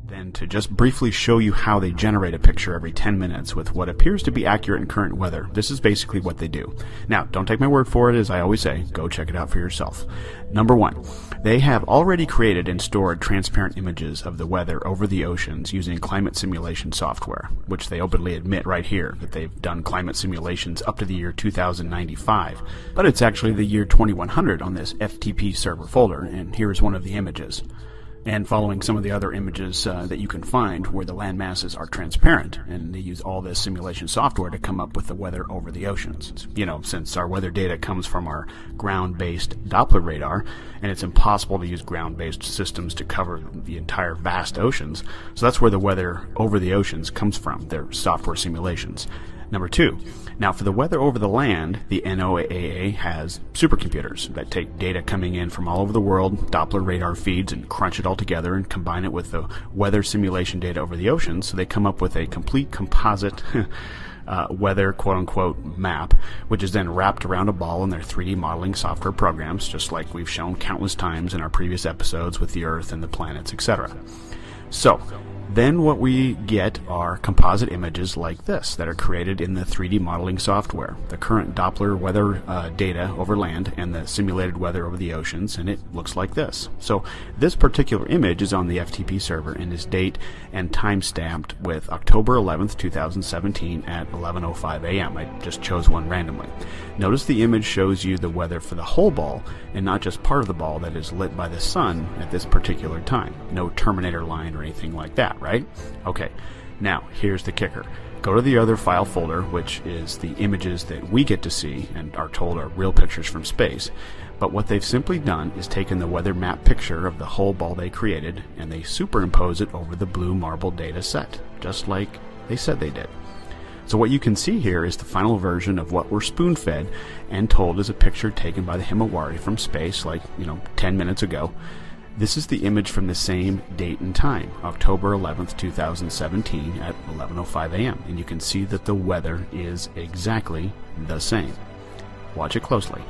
Then to just briefly show you how they generate a picture every 10 minutes with what appears to be accurate and current weather. This is basically what they do. Now, don't take my word for it, as I always say, go check it out for yourself. Number one, they have already created and stored transparent images of the weather over the oceans using climate simulation software, which they openly admit right here that they've done climate simulations up to the year 2095. But it's actually the year 2100 on this FTP server folder, and here's one of the images. And following some of the other images that you can find where the land masses are transparent, and they use all this simulation software to come up with the weather over the oceans. You know, since our weather data comes from our ground-based Doppler radar, and it's impossible to use ground-based systems to cover the entire vast oceans, so that's where the weather over the oceans comes from, their software simulations. Number two, now for the weather over the land, the NOAA has supercomputers that take data coming in from all over the world, Doppler radar feeds, and crunch it all together and combine it with the weather simulation data over the ocean, so they come up with a complete composite weather quote-unquote map, which is then wrapped around a ball in their 3D modeling software programs, just like we've shown countless times in our previous episodes with the Earth and the planets, etc. So, then what we get are composite images like this that are created in the 3D modeling software, the current Doppler weather data over land and the simulated weather over the oceans, and it looks like this. So this particular image is on the FTP server and is date and time stamped with October 11th, 2017 at 11:05 a.m. I just chose one randomly. Notice the image shows you the weather for the whole ball and not just part of the ball that is lit by the sun at this particular time. No Terminator line or anything like that, right? Okay, now here's the kicker. Go to the other file folder, which is the images that we get to see and are told are real pictures from space. But what they've simply done is taken the weather map picture of the whole ball they created and they superimpose it over the blue marble data set, just like they said they did. So what you can see here is the final version of what we're spoon-fed and told is a picture taken by the Himawari from space, like, 10 minutes ago. This is the image from the same date and time, October 11th, 2017 at 11:05 a.m. And you can see that the weather is exactly the same. Watch it closely.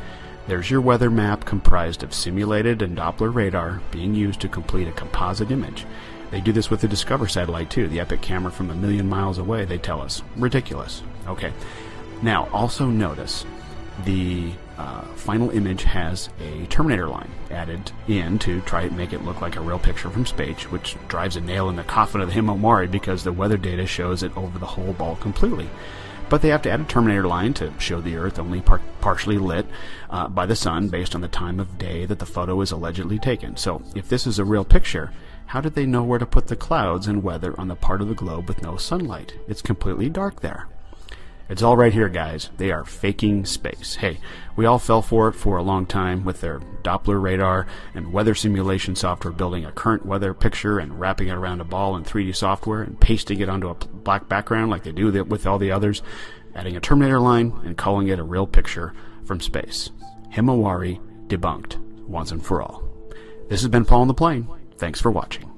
There's your weather map comprised of simulated and Doppler radar being used to complete a composite image. They do this with the Discover satellite too, the epic camera from 1,000,000 miles away, they tell us. Ridiculous. Okay. Now, also notice the final image has a Terminator line added in to try to make it look like a real picture from space, which drives a nail in the coffin of the Himawari because the weather data shows it over the whole ball completely. But they have to add a Terminator line to show the Earth only partially lit by the sun based on the time of day that the photo is allegedly taken. So if this is a real picture, how did they know where to put the clouds and weather on the part of the globe with no sunlight? It's completely dark there. It's all right here, guys. They are faking space. Hey, we all fell for it for a long time with their Doppler radar and weather simulation software building a current weather picture and wrapping it around a ball in 3D software and pasting it onto a black background like they do with all the others, adding a Terminator line and calling it a real picture from space. Himawari debunked once and for all. This has been Paul on the Plane. Thanks for watching.